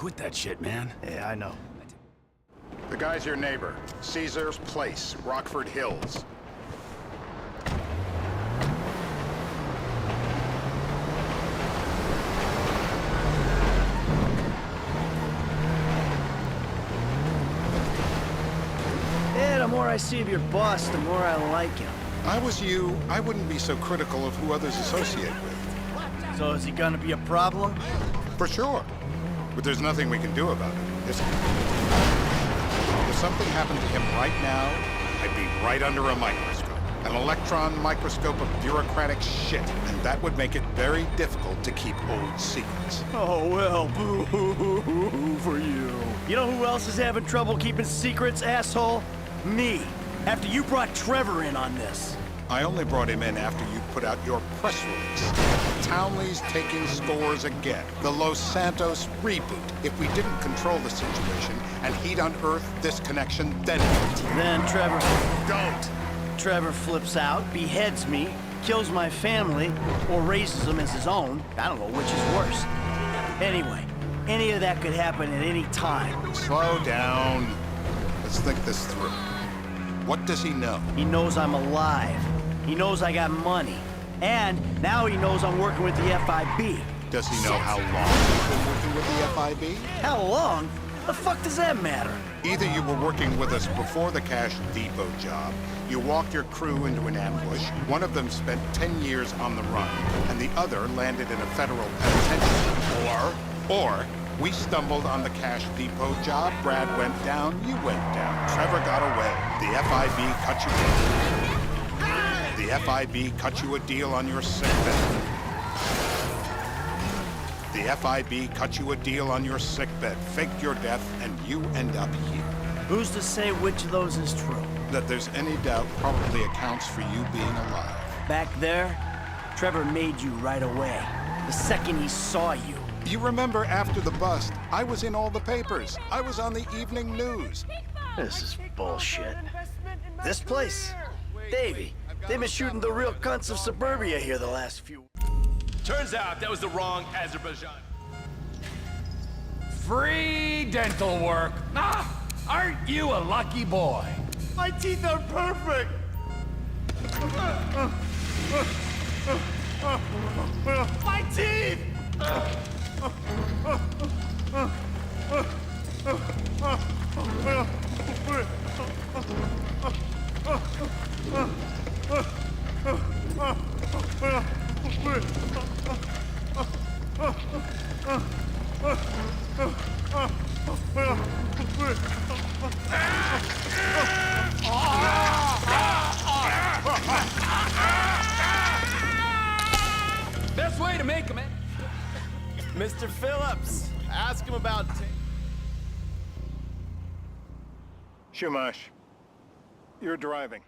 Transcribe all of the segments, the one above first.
quit that shit, man. Yeah, I know. The guy's your neighbor. Caesar's Place, Rockford Hills. Yeah, the more I see of your boss, the more I like him. If I was you, I wouldn't be so critical of who others associate with. So is he gonna be a problem? For sure. But there's nothing we can do about it. If something happened to him right now, I'd be right under a microscope. An electron microscope of bureaucratic shit. And that would make it very difficult to keep old secrets. Oh, well, boo-hoo-hoo-hoo for you. You know who else is having trouble keeping secrets, asshole? Me. After you brought Trevor in on this. I only brought him in after you put out your press release. Townley's taking scores again. The Los Santos reboot. If we didn't control the situation and he'd unearthed this connection, then what? Then Trevor... Don't! Trevor flips out, beheads me, kills my family, or raises them as his own. I don't know which is worse. Anyway, any of that could happen at any time. Slow down. Let's think this through. What does he know? He knows I'm alive. He knows I got money. And now he knows I'm working with the FIB. Does he know how long you've been working with the FIB? How long? The fuck does that matter? Either you were working with us before the Cash Depot job, you walked your crew into an ambush, one of them spent 10 years on the run, and the other landed in a federal penitentiary. Or we stumbled on the Cash Depot job, Brad went down, you went down. Trevor got away. The FIB cut you The FIB cut you a deal on your sickbed. The FIB cut you a deal on your sickbed, faked your death, and you end up here. Who's to say which of those is true? That there's any doubt probably accounts for you being alive. Back there, Trevor made you right away. The second he saw you. You remember after the bust, I was in all the papers. I was on the evening news. This is bullshit. This place? Davey, they've been shooting the real cunts of suburbia here the last few... Turns out that was the wrong Azerbaijan. Free dental work. Ah, aren't you a lucky boy? My teeth are perfect! My teeth! Best way to make 'em, man. Mr. Phillips, ask him about... Shumash, you're driving.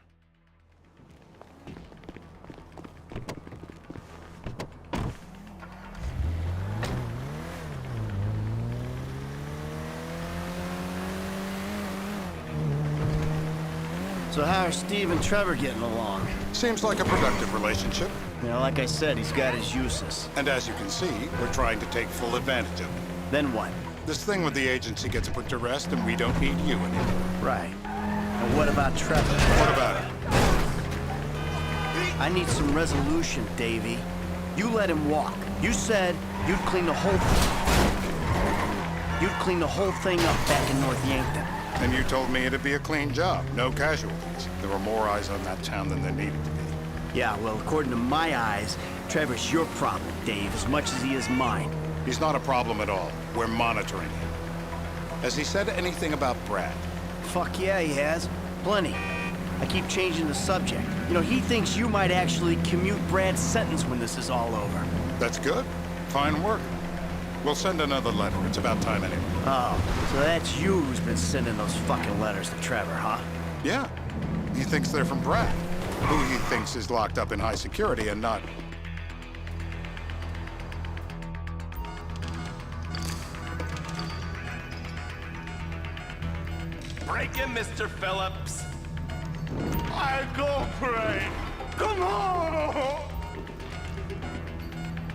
So how are Steve and Trevor getting along? Seems like a productive relationship. You know, like I said, he's got his uses. And as you can see, we're trying to take full advantage of it. Then what? This thing with the agency gets put to rest, and we don't need you anymore. Right. And what about Trevor? What about it? I need some resolution, Davey. You let him walk. You said you'd clean the whole thing up back in North Yankton. And you told me it'd be a clean job, no casualties. There were more eyes on that town than there needed to be. Yeah, well, according to my eyes, Trevor's your problem, Dave, as much as he is mine. He's not a problem at all. We're monitoring him. Has he said anything about Brad? Fuck yeah, he has. Plenty. I keep changing the subject. You know, he thinks you might actually commute Brad's sentence when this is all over. That's good. Fine work. We'll send another letter. It's about time anyway. Oh, so that's you who's been sending those fucking letters to Trevor, huh? Yeah. He thinks they're from Brad, who he thinks is locked up in high security and not... Break him, Mr. Phillips. I cooperate. Come on!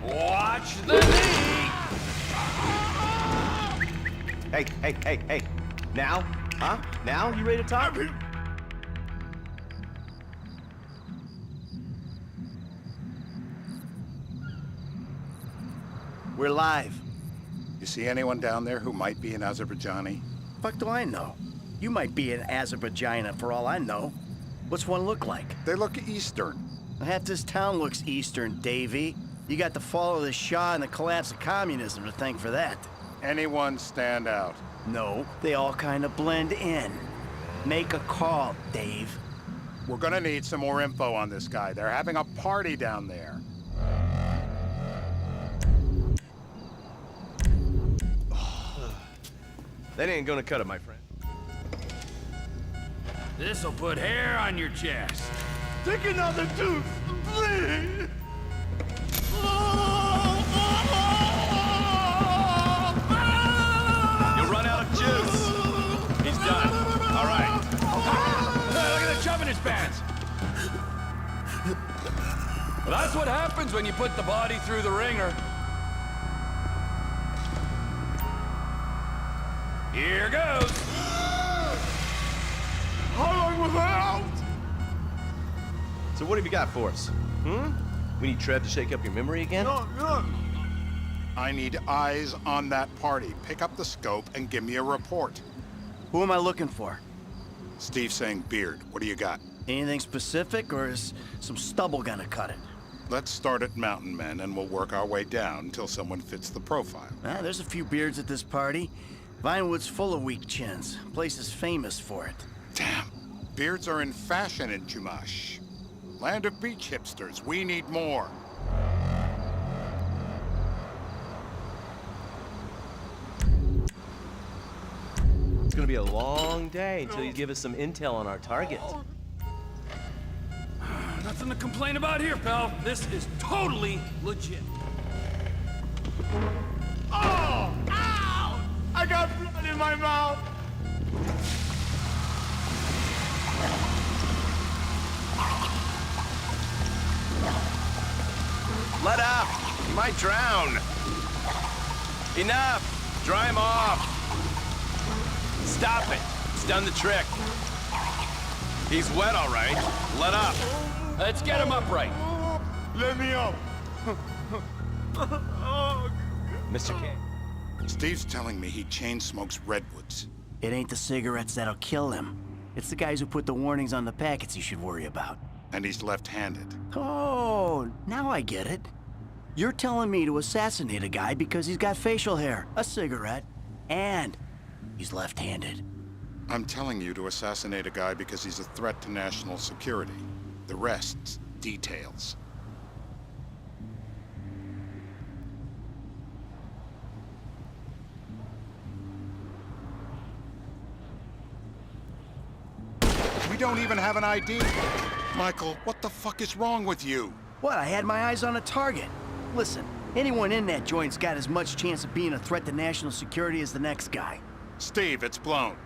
Watch the knee! Hey. Now? Huh? Now? You ready to talk? We're live. You see anyone down there who might be an Azerbaijani? Fuck do I know? You might be an Azerbaijani for all I know. What's one look like? They look Eastern. Half this town looks Eastern, Davy. You got the fall of the Shah and the collapse of communism to thank for that. Anyone stand out? No, they all kind of blend in. Make a call, Dave. We're gonna need some more info on this guy. They're having a party down there. That ain't gonna cut it, my friend. This'll put hair on your chest. Take another tooth, please! You'll run out of juice. He's done. All right. Look at the chub in his pants. Well, that's what happens when you put the body through the ringer. Here goes. How long was I out? So what have you got for us? We need Trev to shake up your memory again? No. I need eyes on that party. Pick up the scope and give me a report. Who am I looking for? Steve's saying beard. What do you got? Anything specific, or is some stubble gonna cut it? Let's start at Mountain Men, and we'll work our way down until someone fits the profile. There's a few beards at this party. Vinewood's full of weak chins. Place is famous for it. Damn. Beards are in fashion in Chumash. Land of beach hipsters. We need more. It's gonna be a long day until you give us some intel on our target. Nothing to complain about here, pal. This is totally legit. Oh! Ow! I got blood in my mouth! Let up! You might drown. Enough! Dry him off. Stop it. It's done the trick. He's wet, all right. Let up. Let's get him upright. Let me up. Mr. K. Steve's telling me he chain smokes redwoods. It ain't the cigarettes that'll kill him. It's the guys who put the warnings on the packets you should worry about. And he's left-handed. Oh, now I get it. You're telling me to assassinate a guy because he's got facial hair, a cigarette, and he's left-handed. I'm telling you to assassinate a guy because he's a threat to national security. The rest's details. We don't even have an ID. Michael, what the fuck is wrong with you? What, I had my eyes on a target. Listen, anyone in that joint's got as much chance of being a threat to national security as the next guy. Steve, it's blown.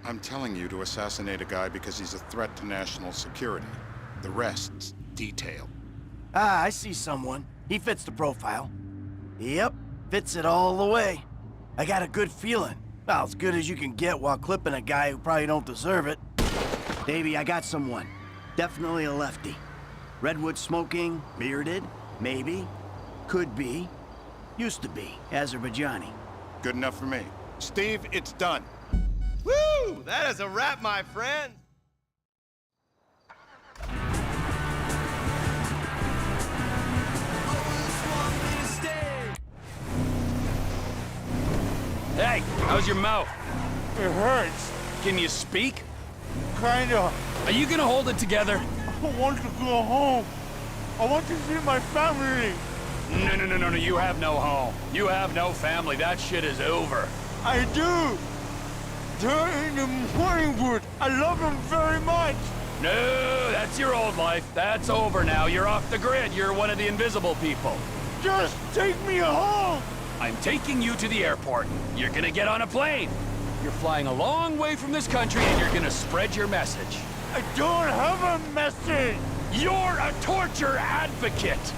I'm telling you to assassinate a guy because he's a threat to national security. The rest's detail. Ah, I see someone. He fits the profile. Yep, fits it all the way. I got a good feeling. Well, as good as you can get while clipping a guy who probably don't deserve it. Davey, I got someone. Definitely a lefty. Redwood smoking, bearded, maybe, could be, used to be, Azerbaijani. Good enough for me. Steve, it's done. Woo! That is a wrap, my friend! Hey, how's your mouth? It hurts. Can you speak? Kinda. Are you gonna hold it together? I want to go home. I want to see my family. No, you have no home. You have no family. That shit is over. I do. They're in the Morningwood. I love them very much. No, that's your old life. That's over now. You're off the grid. You're one of the invisible people. Just take me home. I'm taking you to the airport. You're gonna get on a plane. You're flying a long way from this country and you're gonna spread your message. I don't have a message. You're a torture advocate!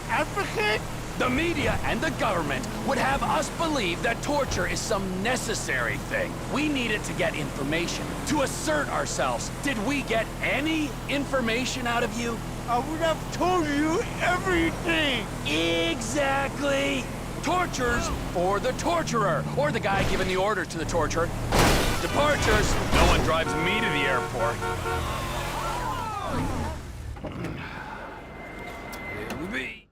Advocate? The media and the government would have us believe that torture is some necessary thing. We need it to get information, to assert ourselves. Did we get any information out of you? I would have told you everything. Exactly! Tortures for the torturer, or the guy giving the order to the torturer. Departures, no one drives me to the airport. Here we be.